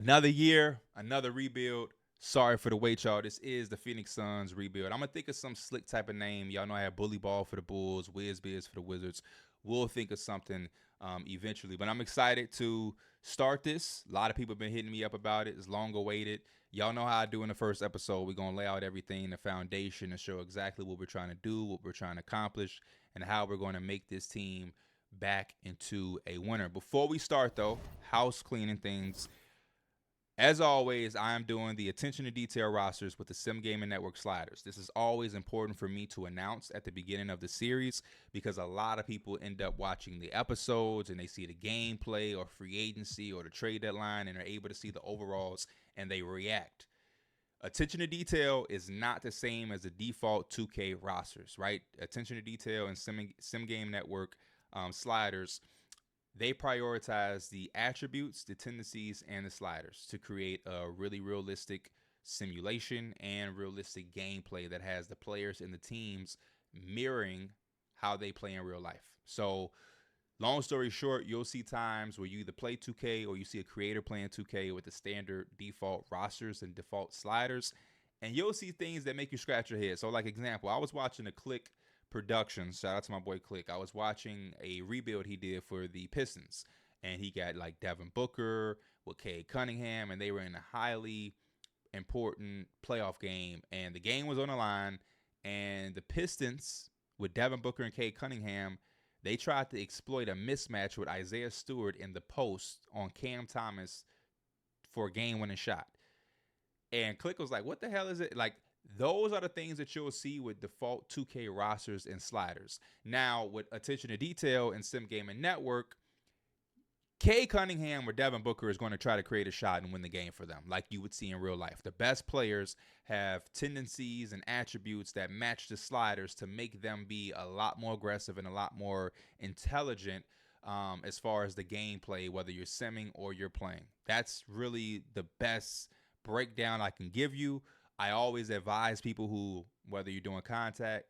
Another year, another rebuild. Sorry for the wait, y'all. This is the Phoenix Suns rebuild. I'm gonna think of some slick type of name. Y'all know I have Bully Ball for the Bulls, Wiz Biz for the Wizards. We'll think of something eventually, but I'm excited to start this. A lot of people have been hitting me up about it. It's long awaited. Y'all know how I do in the first episode. We're gonna lay out everything, the foundation, and show exactly what we're trying to do, what we're trying to accomplish, and how we're going to make this team back into a winner. Before we start, though, house cleaning things. As always, I am doing the attention to detail rosters with the Sim Gaming Network sliders. This is always important for me to announce at the beginning of the series because a lot of people end up watching the episodes and they see the gameplay or free agency or the trade deadline and are able to see the overalls and they react. Attention to detail is not the same as the default 2K rosters, right? Attention to detail and Sim Game Network sliders, they prioritize the attributes, the tendencies, and the sliders to create a really realistic simulation and realistic gameplay that has the players and the teams mirroring how they play in real life. So, long story short, you'll see times where you either play 2K or you see a creator playing 2K with the standard default rosters and default sliders, and you'll see things that make you scratch your head. So, like example, I was watching a Click Productions. Shout out to my boy Click. I was watching a rebuild he did for the Pistons, and he got like Devin Booker with Cade Cunningham, and they were in a highly important playoff game, and the game was on the line, and the Pistons with Devin Booker and Cade Cunningham, they tried to exploit a mismatch with Isaiah Stewart in the post on Cam Thomas for a game-winning shot. And Click was like, "What the hell is it?" Like, those are the things that you'll see with default 2K rosters and sliders. Now, with attention to detail and Sim Gaming Network, Kay Cunningham or Devin Booker is going to try to create a shot and win the game for them, like you would see in real life. The best players have tendencies and attributes that match the sliders to make them be a lot more aggressive and a lot more intelligent as far as the gameplay, whether you're simming or you're playing. That's really the best breakdown I can give you. I always advise people who, whether you're doing content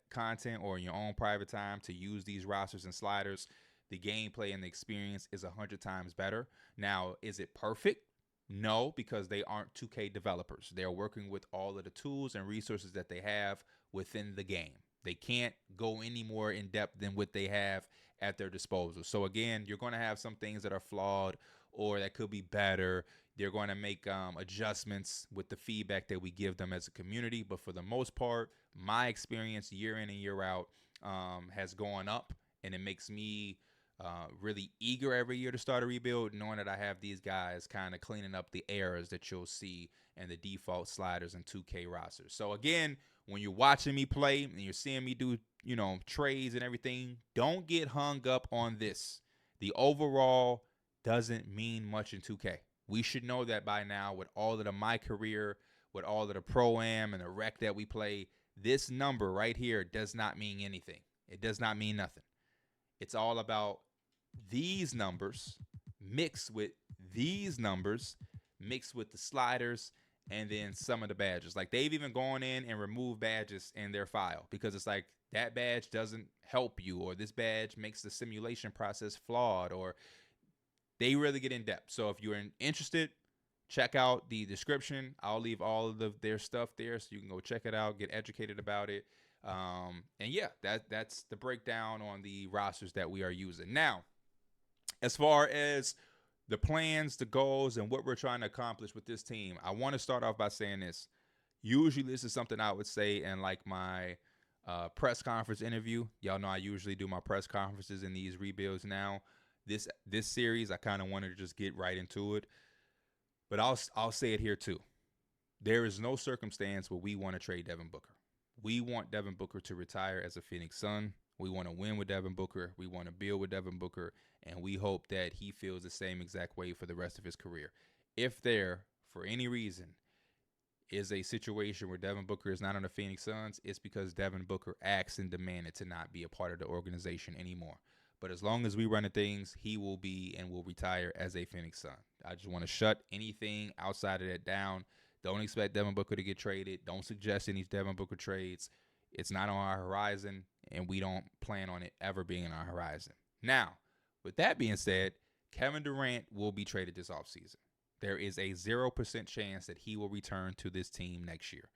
or in your own private time, to use these rosters and sliders. The gameplay and the experience is 100 times better. Now, is it perfect? No, because they aren't 2K developers. They're working with all of the tools and resources that they have within the game. They can't go any more in depth than what they have at their disposal. So again, you're going to have some things that are flawed or that could be better. They're going to make adjustments with the feedback that we give them as a community. But for the most part, my experience year in and year out has gone up, and it makes me really eager every year to start a rebuild, knowing that I have these guys kind of cleaning up the errors that you'll see in the default sliders and 2K rosters. So again, when you're watching me play and you're seeing me do, trades and everything, don't get hung up on this. The overall doesn't mean much in 2K. We should know that by now with all of my career, with all of the pro-am and the rec that we play. This number right here does not mean anything. It does not mean nothing. It's all about these numbers mixed with these numbers mixed with the sliders and then some of the badges. Like, they've even gone in and removed badges in their file because it's like that badge doesn't help you, or this badge makes the simulation process flawed, or they really get in depth. So if you're interested, check out the description. I'll leave all of their stuff there so you can go check it out, get educated about it. And yeah, that's the breakdown on the rosters that we are using. Now, as far as the plans, the goals, and what we're trying to accomplish with this team, I want to start off by saying this. Usually, this is something I would say in like my press conference interview. Y'all know I usually do my press conferences in these rebuilds now. This series, I kind of wanted to just get right into it, but I'll say it here too. There is no circumstance where we want to trade Devin Booker. We want Devin Booker to retire as a Phoenix Sun. We want to win with Devin Booker. We want to build with Devin Booker. And we hope that he feels the same exact way for the rest of his career. If there, for any reason, is a situation where Devin Booker is not on the Phoenix Suns, it's because Devin Booker asked and demanded to not be a part of the organization anymore. But as long as we run the things, he will be and will retire as a Phoenix Sun. I just want to shut anything outside of that down. Don't expect Devin Booker to get traded. Don't suggest any Devin Booker trades. It's not on our horizon, and we don't plan on it ever being on our horizon. Now, with that being said, Kevin Durant will be traded this offseason. There is a 0% chance that he will return to this team next year.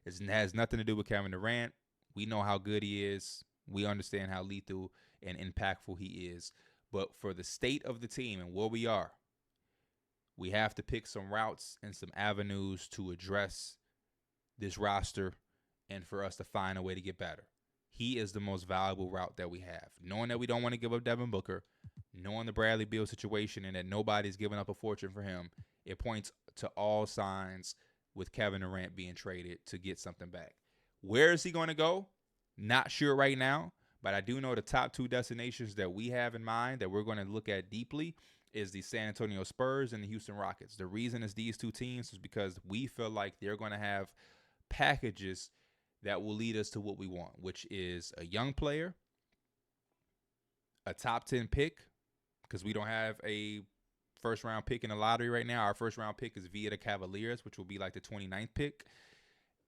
It has nothing to do with Kevin Durant. We know how good he is. We understand how lethal and impactful he is. But for the state of the team and where we are, we have to pick some routes and some avenues to address this roster and for us to find a way to get better. He is the most valuable route that we have. Knowing that we don't want to give up Devin Booker, knowing the Bradley Beal situation and that nobody's giving up a fortune for him, it points to all signs with Kevin Durant being traded to get something back. Where is he going to go? Not sure right now, but I do know the top two destinations that we have in mind that we're going to look at deeply is the San Antonio Spurs and the Houston Rockets. The reason it's these two teams is because we feel like they're going to have packages that will lead us to what we want, which is a young player, a top 10 pick, because we don't have a first round pick in the lottery right now. Our first round pick is via the Cavaliers, which will be like the 29th pick.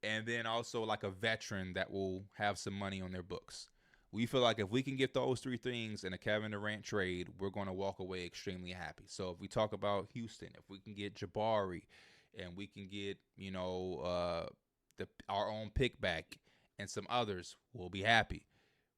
And then also like a veteran that will have some money on their books. We feel like if we can get those three things in a Kevin Durant trade, we're going to walk away extremely happy. So if we talk about Houston, if we can get Jabari and we can get, our own pick back and some others, we'll be happy.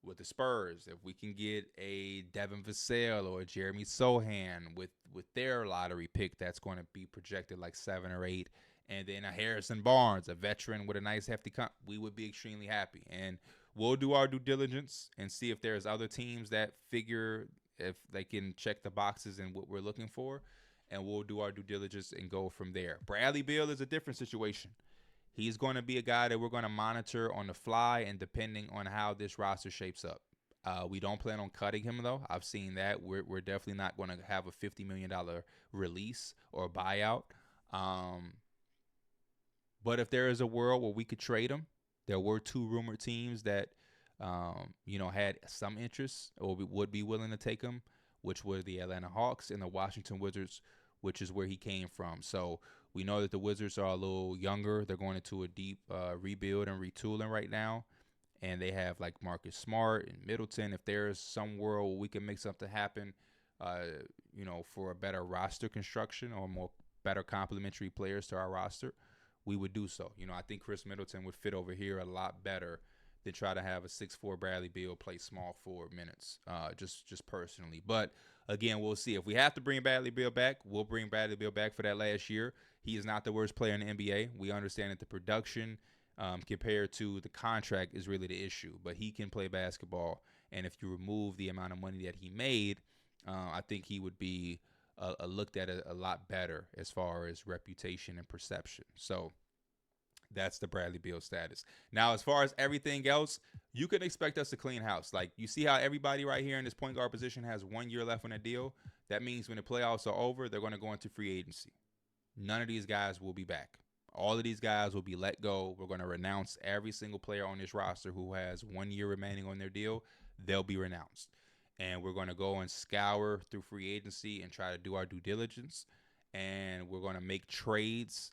With the Spurs, if we can get a Devin Vassell or a Jeremy Sohan with their lottery pick that's going to be projected like 7 or 8, and then a Harrison Barnes, a veteran with a nice hefty we would be extremely happy. And we'll do our due diligence and see if there's other teams that figure if they can check the boxes and what we're looking for, and we'll do our due diligence and go from there. Bradley Beal is a different situation. He's going to be a guy that we're going to monitor on the fly and depending on how this roster shapes up. We don't plan on cutting him, though. I've seen that. We're definitely not going to have a $50 million release or buyout. But if there is a world where we could trade him, there were 2 rumored teams that, had some interest or would be willing to take him, which were the Atlanta Hawks and the Washington Wizards, which is where he came from. So we know that the Wizards are a little younger. They're going into a deep rebuild and retooling right now. And they have like Marcus Smart and Middleton. If there's some world where we can make something happen, for a better roster construction or more better complementary players to our roster, we would do so. I think Chris Middleton would fit over here a lot better than try to have a 6'4" Bradley Beal play small forward minutes, just personally. But again, we'll see. If we have to bring Bradley Beal back, we'll bring Bradley Beal back for that last year. He is not the worst player in the NBA. We understand that the production compared to the contract is really the issue. But he can play basketball. And if you remove the amount of money that he made, I think he would be looked at a lot better as far as reputation and perception. So that's the Bradley Beal status. Now, as far as everything else, you can expect us to clean house. Like, you see how everybody right here in this point guard position has 1 year left on a deal? That means when the playoffs are over, they're going to go into free agency. None of these guys will be back. All of these guys will be let go. We're going to renounce every single player on this roster who has 1 year remaining on their deal. They'll be renounced. And we're going to go and scour through free agency and try to do our due diligence. And we're going to make trades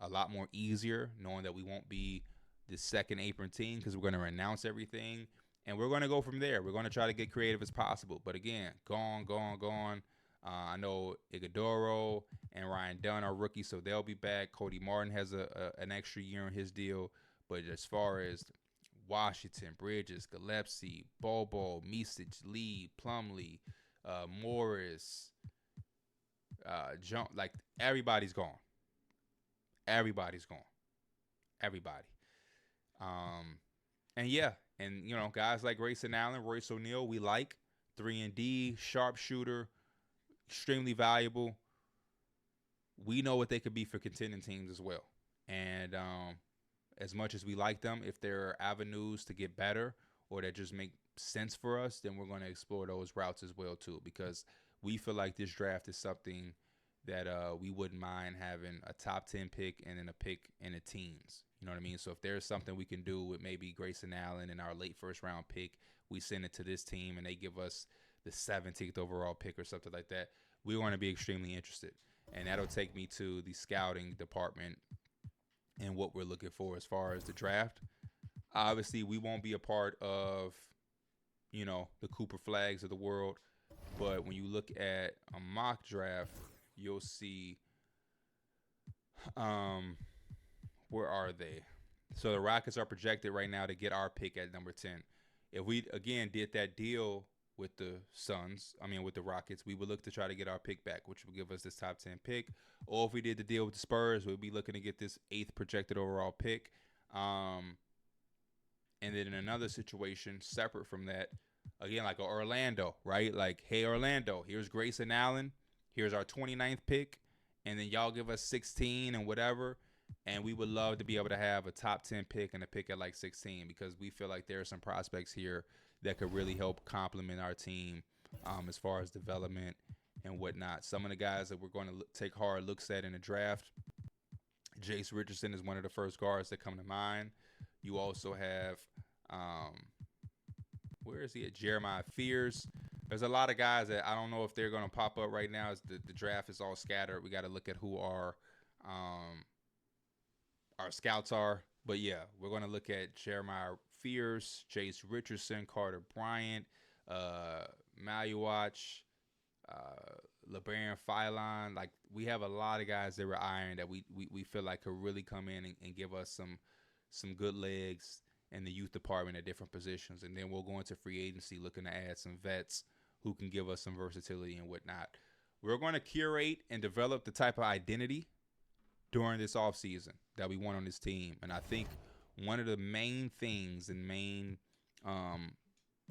a lot more easier, knowing that we won't be the second apron team because we're going to renounce everything. And we're going to go from there. We're going to try to get creative as possible. But again, gone. I know Iguodala and Ryan Dunn are rookies, so they'll be back. Cody Martin has an extra year on his deal. But as far as Washington, Bridges, Gillespie, Bobo, Misic, Lee, Plumlee, Morris, like everybody's gone. Everybody's gone. Everybody. And guys like Grayson Allen, Royce O'Neal, we like 3-and-D, sharpshooter, extremely valuable. We know what they could be for contending teams as well. And as much as we like them, if there are avenues to get better or that just make sense for us, then we're going to explore those routes as well too, because we feel like this draft is something that we wouldn't mind having a top 10 pick and then a pick in the teens. You know what I mean? So if there's something we can do with maybe Grayson Allen and our late first round pick, we send it to this team and they give us the 17th overall pick or something like that, we want to be extremely interested. And that'll take me to the scouting department and what we're looking for as far as the draft. Obviously, we won't be a part of, the Cooper Flags of the world. But when you look at a mock draft, you'll see, um, where are they? So the Rockets are projected right now to get our pick at number 10. If we again did that deal with the Suns, I mean with the Rockets, we would look to try to get our pick back, which would give us this top 10 pick. Or if we did the deal with the Spurs, we'd be looking to get this 8th projected overall pick. And then in another situation separate from that, again, like Orlando, right? Like, hey, Orlando, here's Grayson Allen. Here's our 29th pick. And then y'all give us 16 and whatever. And we would love to be able to have a top 10 pick and a pick at like 16 because we feel like there are some prospects here that could really help complement our team as far as development and whatnot. Some of the guys that we're going to take hard looks at in the draft, Jace Richardson is one of the first guards that come to mind. You also have, where is he at? Jeremiah Fears. There's a lot of guys that I don't know if they're going to pop up right now. As the draft is all scattered. We got to look at who our scouts are. But yeah, we're going to look at Jeremiah Fears, Jace Richardson, Carter Bryant, Maluach, LeBaron Filon. Like, we have a lot of guys that we're eyeing that we feel like could really come in and give us some good legs in the youth department at different positions. And then we'll go into free agency looking to add some vets who can give us some versatility and whatnot. We're going to curate and develop the type of identity during this offseason that we want on this team. And I think one of the main things and main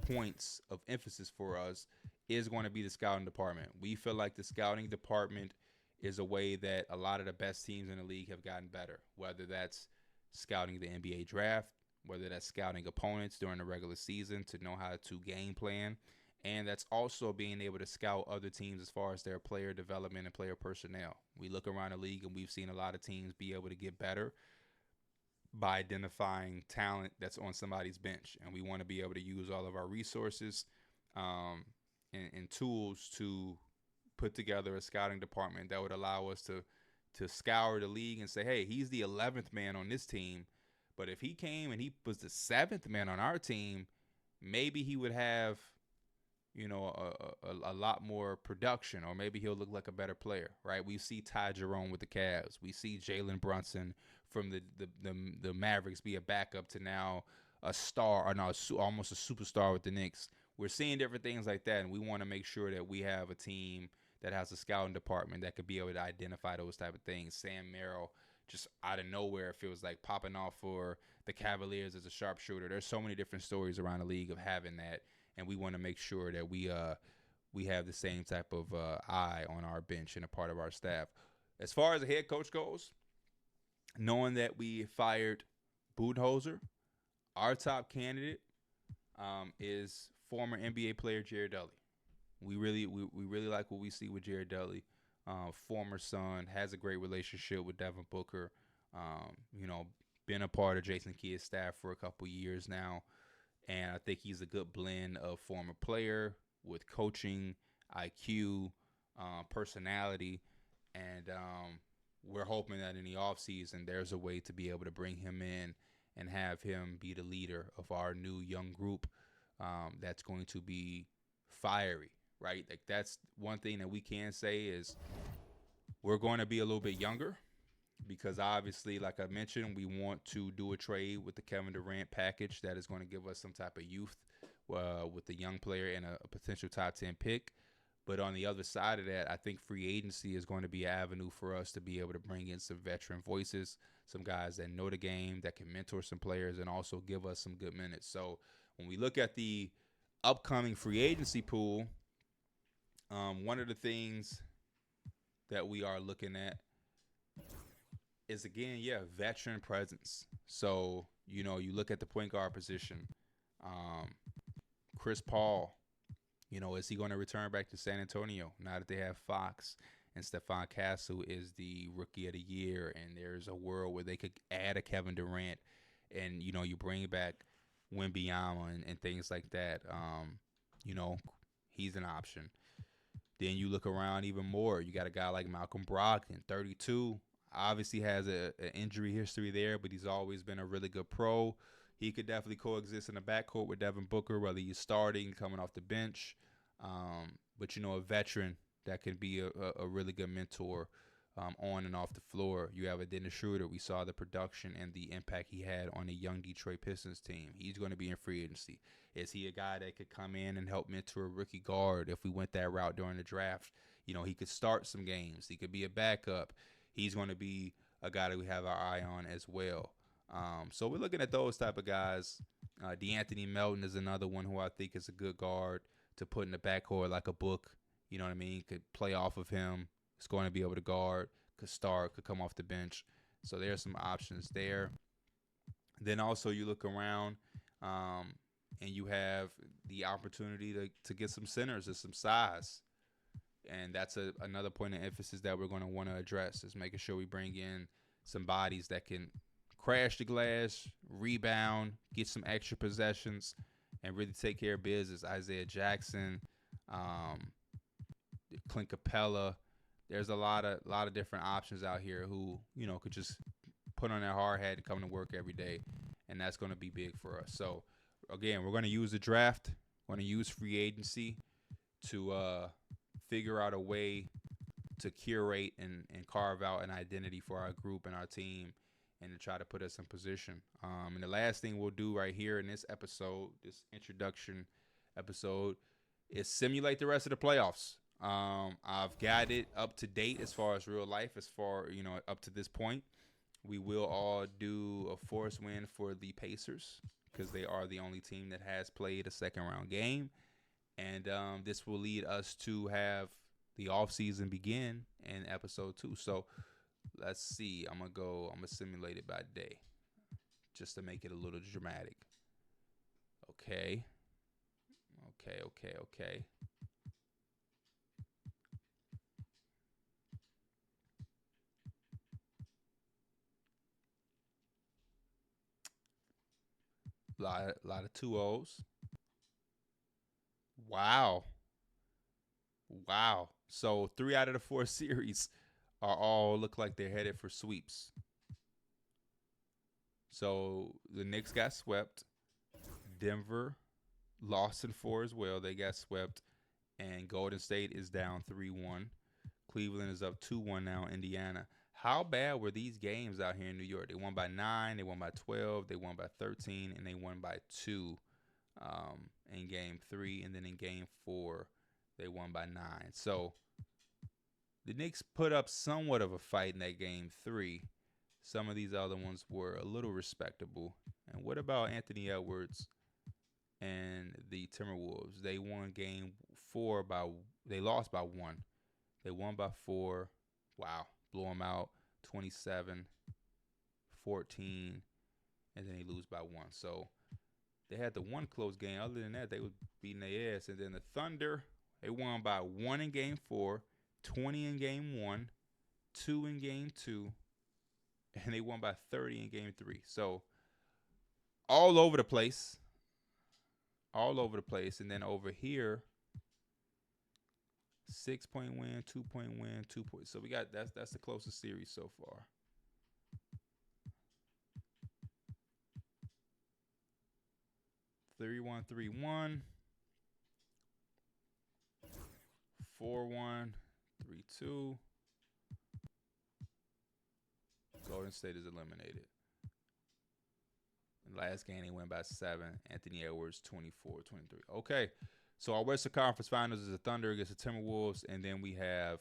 points of emphasis for us is going to be the scouting department. We feel like the scouting department is a way that a lot of the best teams in the league have gotten better, whether that's scouting the NBA draft, whether that's scouting opponents during the regular season to know how to game plan, and that's also being able to scout other teams as far as their player development and player personnel. We look around the league and we've seen a lot of teams be able to get better by identifying talent that's on somebody's bench, and we want to be able to use all of our resources and tools to put together a scouting department that would allow us to scour the league and say, hey, he's the 11th man on this team, but if he came and he was the 7th man on our team, maybe he would have, you know, a lot more production, or maybe he'll look like a better player, right? We see Ty Jerome with the Cavs. We see Jalen Brunson from the Mavericks be a backup to now a star, or no, almost a superstar with the Knicks. We're seeing different things like that, and we want to make sure that we have a team that has a scouting department that could be able to identify those type of things. Sam Merrill, just out of nowhere, it feels like popping off for the Cavaliers as a sharpshooter. There's so many different stories around the league of having that, and we want to make sure that we have the same type of eye on our bench and a part of our staff. As far as the head coach goes, knowing that we fired Budenholzer, our top candidate is former NBA player Jared Dudley. We really like what we see with Jared Dudley. Former Sun, has a great relationship with Devin Booker. Been a part of Jason Kidd's staff for a couple years now. And I think he's a good blend of former player with coaching, IQ, personality. And we're hoping that in the offseason there's a way to be able to bring him in and have him be the leader of our new young group that's going to be fiery, right? Like, that's one thing that we can say is we're going to be a little bit younger because obviously, like I mentioned, we want to do a trade with the Kevin Durant package that is going to give us some type of youth with a young player and a potential top 10 pick. But on the other side of that, I think free agency is going to be an avenue for us to be able to bring in some veteran voices, some guys that know the game, that can mentor some players, and also give us some good minutes. So when we look at the upcoming free agency pool, one of the things that we are looking at is, again, veteran presence. So, you look at the point guard position. Chris Paul, is he going to return back to San Antonio now that they have Fox and Stephon Castle is the rookie of the year, and there's a world where they could add a Kevin Durant and, you bring back Wembanyama and things like that. He's an option. Then you look around even more. You got a guy like Malcolm Brogdon, 32. Obviously has an injury history there, but he's always been a really good pro. He could definitely coexist in the backcourt with Devin Booker, whether he's starting, coming off the bench. But, a veteran that can be a really good mentor on and off the floor. You have a Dennis Schroeder. We saw the production and the impact he had on the young Detroit Pistons team. He's going to be in free agency. Is he a guy that could come in and help mentor a rookie guard if we went that route during the draft? You know, he could start some games. He could be a backup. He's going to be a guy that we have our eye on as well. So we're looking at those type of guys. DeAnthony Melton is another one who I think is a good guard to put in the backcourt like a book. You know what I mean? Could play off of him. Is going to be able to guard, could start, could come off the bench. So there's some options there. Then also you look around and you have the opportunity to get some centers and some size. And that's another point of emphasis that we're going to want to address is making sure we bring in some bodies that can crash the glass, rebound, get some extra possessions, and really take care of business. Isaiah Jackson, Clint Capella. There's a lot of different options out here who, you know, could just put on their hard hat and come to work every day, and that's going to be big for us. So, again, we're going to use the draft. We're going to use free agency to figure out a way to curate and carve out an identity for our group and our team and to try to put us in position. And the last thing we'll do right here in this episode, this introduction episode, is simulate the rest of the playoffs. I've got it up to date as far as real life, as far, you know, up to this point. We will all do a forced win for the Pacers because they are the only team that has played a second round game. And this will lead us to have the offseason begin in episode 2. So let's see. I'm going to simulate it by day just to make it a little dramatic. Okay. Lot of 2-0s. Wow. So 3 out of the 4 series are all look like they're headed for sweeps. So the Knicks got swept. Denver lost in 4 as well. They got swept. And Golden State is down 3-1. Cleveland is up 2-1 now. Indiana. How bad were these games out here in New York? They won by 9. They won by 12. They won by 13. And they won by 2 in game 3. And then in game 4, they won by 9. So the Knicks put up somewhat of a fight in that game 3. Some of these other ones were a little respectable. And what about Anthony Edwards and the Timberwolves? They won game 4 they lost by 1. They won by 4. Wow. Blew them out 27-14. And then they lose by 1. So they had the one close game. Other than that, they were beating their ass. And then the Thunder, they won by 1 in game 4, 20 in game 1, 2 in game 2, and they won by 30 in game 3. So all over the place. And then over here, 6-point win, 2-point win, 2 points. So we got that's the closest series so far. Three one, 3-1, 4-1, 3-2. Golden State is eliminated. And last game, they went by 7. Anthony Edwards, 24-23. Okay, so our Western Conference Finals is the Thunder against the Timberwolves, and then we have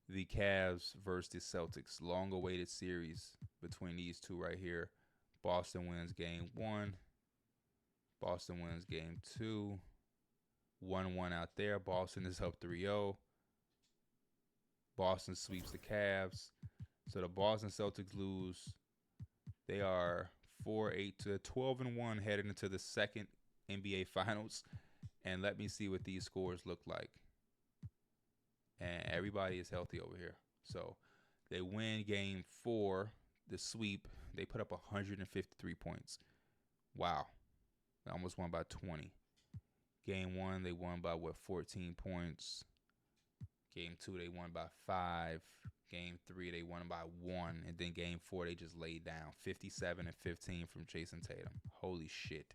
the Cavs versus the Celtics. Long-awaited series between these two right here. Boston wins game 1. Boston wins game 2. 1-1 out there. Boston is up 3-0. Boston sweeps the Cavs. So the Boston Celtics lose. They are 4-8 to 12-1 heading into the second NBA Finals. And let me see what these scores look like. And everybody is healthy over here. So they win game 4, the sweep. They put up 153 points. Wow. They almost won by 20. Game 1, they won by 14 points. Game 2, they won by 5. Game 3, they won by 1. And then game 4, they just laid down 57 and 15 from Jason Tatum. Holy shit.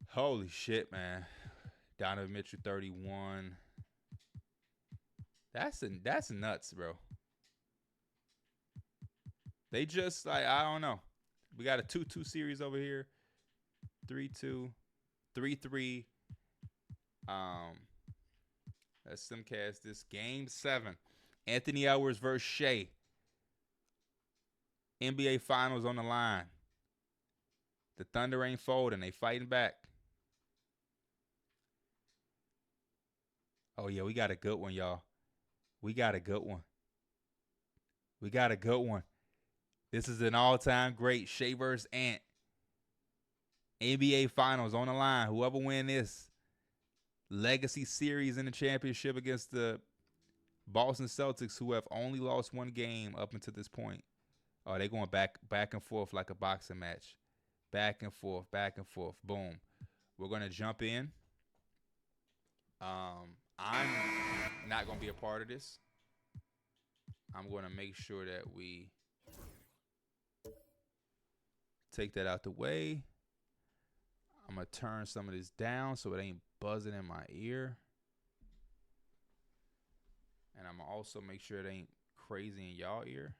Holy shit, man. Donovan Mitchell, 31. That's nuts, bro. They just like I don't know. We got a 2-2 series over here. 3-2, 3-3. Let's simcast this. Game 7. Anthony Edwards versus Shea. NBA Finals on the line. The Thunder ain't folding. They fighting back. Oh, yeah, we got a good one, y'all. We got a good one. We got a good one. This is an all-time great. Shea versus Ant. NBA Finals on the line. Whoever win this legacy series in the championship against the Boston Celtics, who have only lost one game up until this point. Oh, they going back and forth like a boxing match. Back and forth, back and forth. Boom. We're going to jump in. I'm not going to be a part of this. I'm going to make sure that we take that out the way. I'm going to turn some of this down so it ain't buzzing in my ear. And I'm going to also make sure it ain't crazy in y'all ear.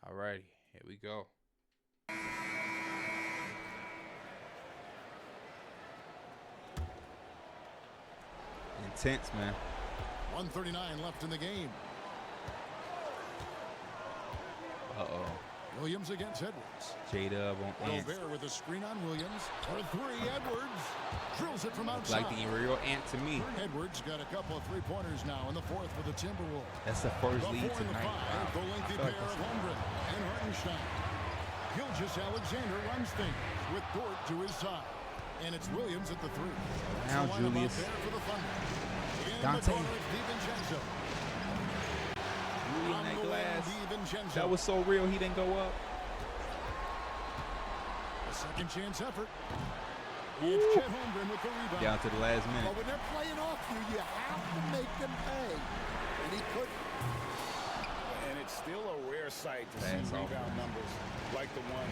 All righty, here we go. Intense, man. 1:39 left in the game. Uh-oh. Williams against Edwards. J-Dub on Ant. Gobert with a screen on Williams. For three, Edwards drills it from outside. Like the real Ant to me. Edwards got a couple of three-pointers now in the fourth for the Timberwolves. That's the first lead tonight. The lengthy pair of Holmgren and Hartenstein. Gilgeous-Alexander runs things with Dort to his side. And it's Williams at the three. Now Julius. For the Thunder. Dante. DiVincenzo. In that glass. That was so real he didn't go up. A second chance effort. It's Chet Holmgren with the rebound. Down to the last minute. But when they're playing off you have to make them pay. And he couldn't. And it's still a rare sight to see rebound numbers like the one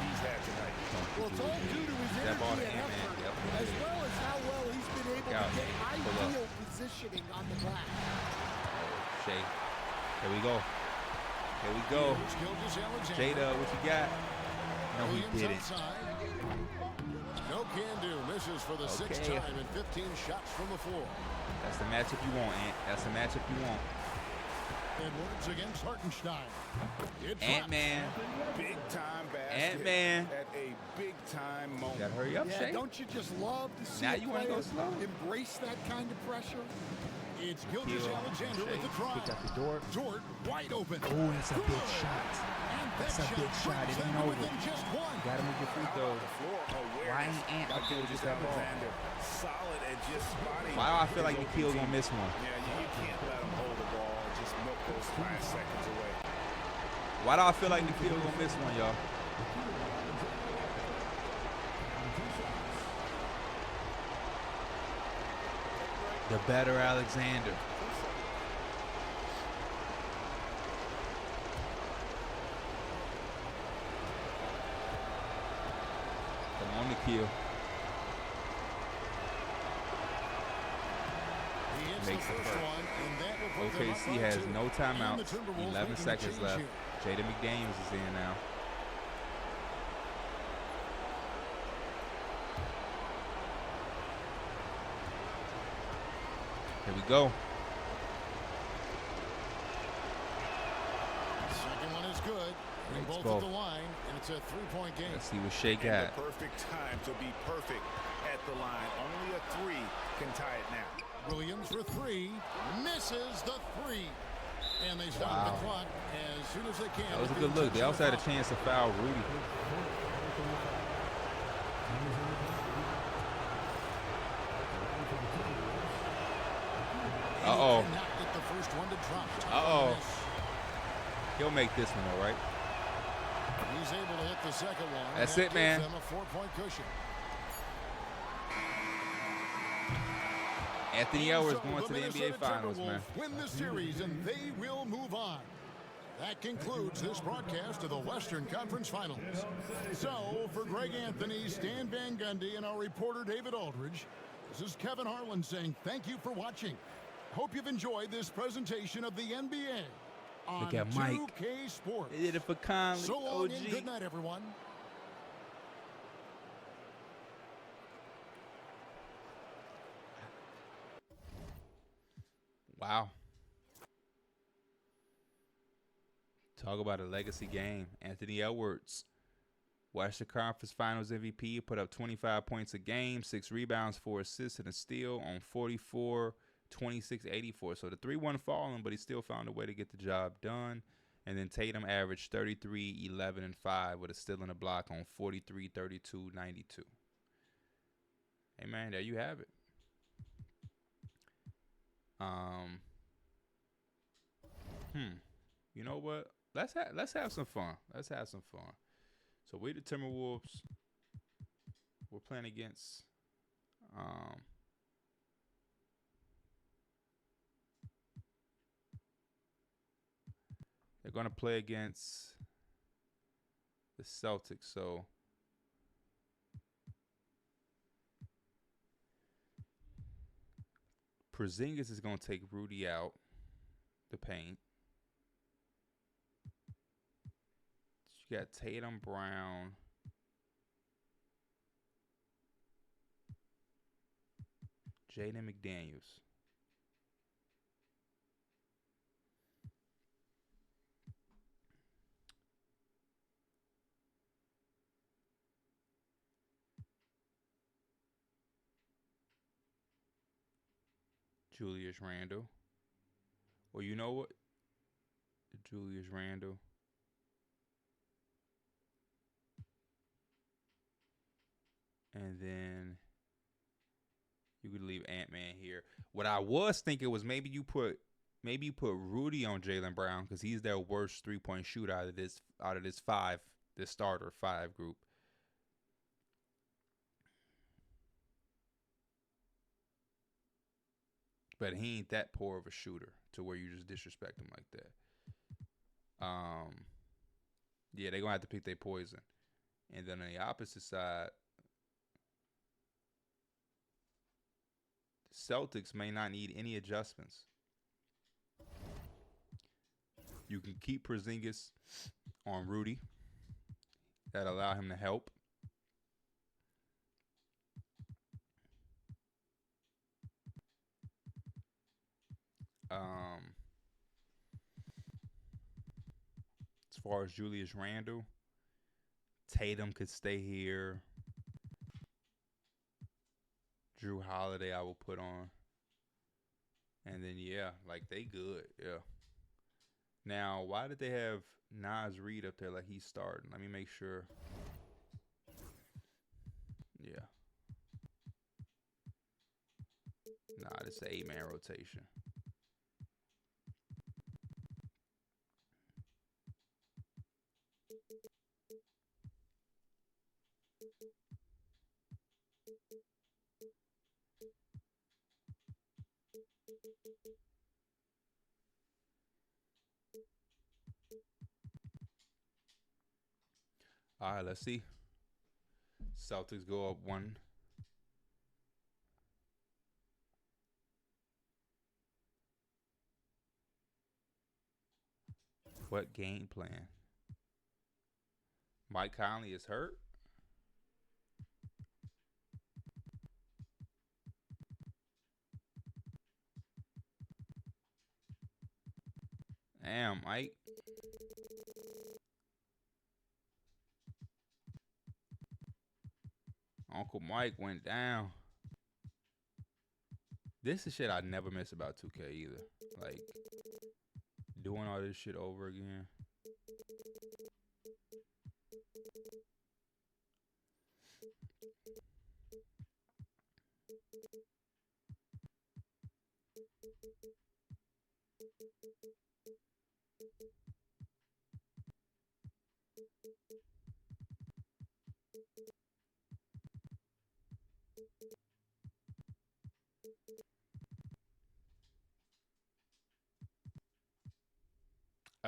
he's had tonight. Well, it's all due to his energy and effort, as well as how well he's been able to get ideal positioning on the glass. Shea. Here we go. Here we go. J-Dub, what you got? No, he didn't. No can do. Misses for the sixth time and 15 shots from the floor. That's the matchup you want, Ant. That's the matchup you want. Edwards against Hartenstein. Ant-Man. Big time basket. Ant-Man. At a big time moment. Gotta hurry up, Shea. Don't you just love to see now you want to go slow? embrace that kind of pressure? It's Gilgeous-Alexander with the drive. Kick out the door. Dort wide open. Oh, that's a big shot. That's a big shot. It ain't over. You gotta make your free throw. Why ain't Ant up there just that ball? Solid and just spotty. Why do I feel like Nikhil's gonna miss one? Yeah, you can't let him hold the ball and just milk those 5 seconds away. Why do I feel like Nikhil's gonna miss one, y'all? The better Alexander. Come on, Nikhil. Makes the first. OKC has no timeouts. 11 seconds left. Jaden McDaniels is in now. Here we go. Second one is good. Both at the line, and it's a three-point game. Let's see what Shea got. The perfect time to be perfect at the line. Only a three can tie it now. Williams for three, misses the three. And they stop the clock as soon as they can. That was a good look. They also had a chance to foul Rudy. Uh-oh. Uh-oh. He'll make this one, all right? He's able to hit the second one. That's it, man. A 4-point cushion. Anthony Edwards going to the NBA Finals, man. Win the series, and they will move on. That concludes this broadcast of the Western Conference Finals. So, for Greg Anthony, Stan Van Gundy, and our reporter David Aldridge, this is Kevin Harlan saying thank you for watching. Hope you've enjoyed this presentation of the NBA on Look at Mike. 2K Sports. They did it for Conley. So long OG. and good night, everyone. Wow. Talk about a legacy game. Anthony Edwards, Western Conference Finals MVP, put up 25 points a game, 6 rebounds, 4 assists, and a steal on 44, 26, 84. So the 3-1 falling, but he still found a way to get the job done. And then Tatum averaged 33, 11, and 5 with a steal and a block on 43, 32, 92. Hey, man, there you have it. You know what? Let's have some fun. Let's have some fun. So we the Timberwolves. We're playing against they're gonna play against the Celtics. So Porzingis is gonna take Rudy out the paint. You got Tatum, Brown, Jaden McDaniels. Julius Randle. Or you know what? Julius Randle. And then you could leave Ant-Man here. What I was thinking was maybe you put Rudy on Jaylen Brown because he's their worst 3-point shooter out of this starter 5 group. But he ain't that poor of a shooter to where you just disrespect him like that. Yeah, they're gonna have to pick their poison. And then on the opposite side, Celtics may not need any adjustments. You can keep Porzingis on Rudy. That allow him to help. As far as Julius Randle, Tatum could stay here. Drew Holiday I will put on. And then, yeah, like they good. Yeah. Now, why did they have Naz Reid up there like he's starting? Let me make sure. Yeah. Nah, this is an 8-man rotation. All right, let's see. Celtics go up 1. What game plan? Mike Conley is hurt. Damn, Mike. Uncle Mike went down. This is shit I never miss about 2K either. Like, doing all this shit over again.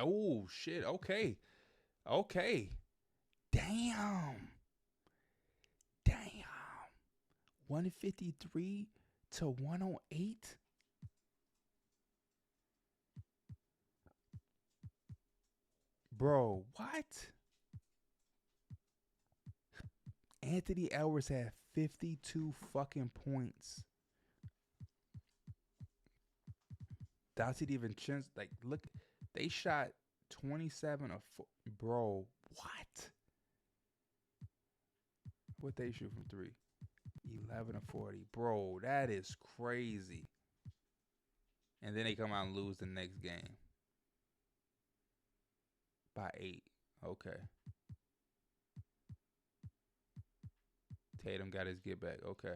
Oh, shit. Okay. Damn. 153 to 108. Bro, what? Anthony Edwards had 52 fucking points. Dante DiVincenzo, like, look, they shot 27 of, bro, what? What they shoot from 3? 11 of 40. Bro, that is crazy. And then they come out and lose the next game. By 8. Okay. Tatum got his get back. Okay.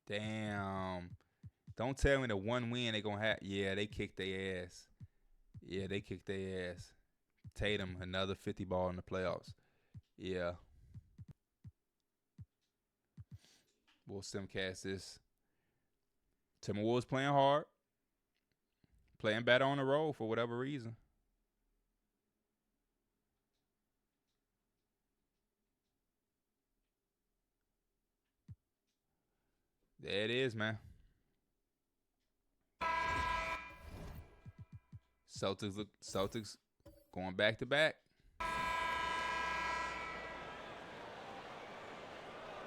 Damn. Don't tell me the one win they going to have. Yeah, they kicked their ass. Tatum, another 50 ball in the playoffs. Yeah. We'll simcast this. Timberwolves playing hard. Playing better on the road for whatever reason. There it is, man. Celtics going back to back.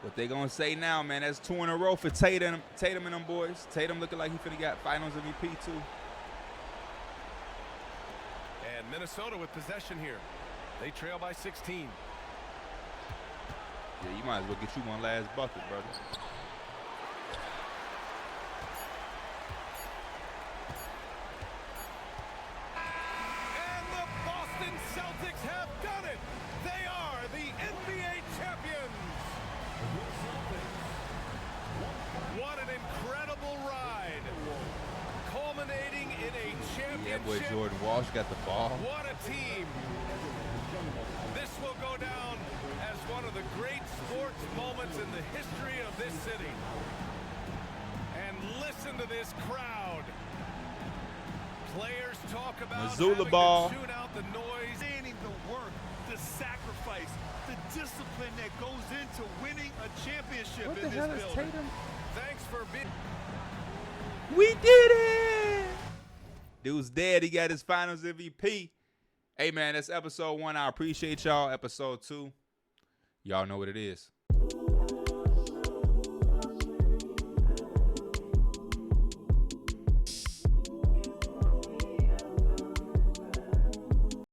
What they gonna say now, man? That's 2 in a row for Tatum and them boys. Tatum looking like he finna got Finals MVP too. And Minnesota with possession here. They trail by 16. Yeah, you might as well get you one last bucket, brother. And the Boston Celtics have done it. They are the NBA champions. What an incredible ride. Culminating in a championship. Yeah, boy, Jordan Walsh got the ball. What a team. This will go down as one of the great sports moments in the history of this city. And listen to this crowd. Players talk about Missoula having ball. to tune out the noise. Understanding the work, the sacrifice, the discipline that goes into winning a championship What in the this hell is building. Tatum? Thanks for being. We did it! Dude's dead. He got his Finals MVP. Hey, man, that's episode 1. I appreciate y'all. Episode 2, y'all know what it is.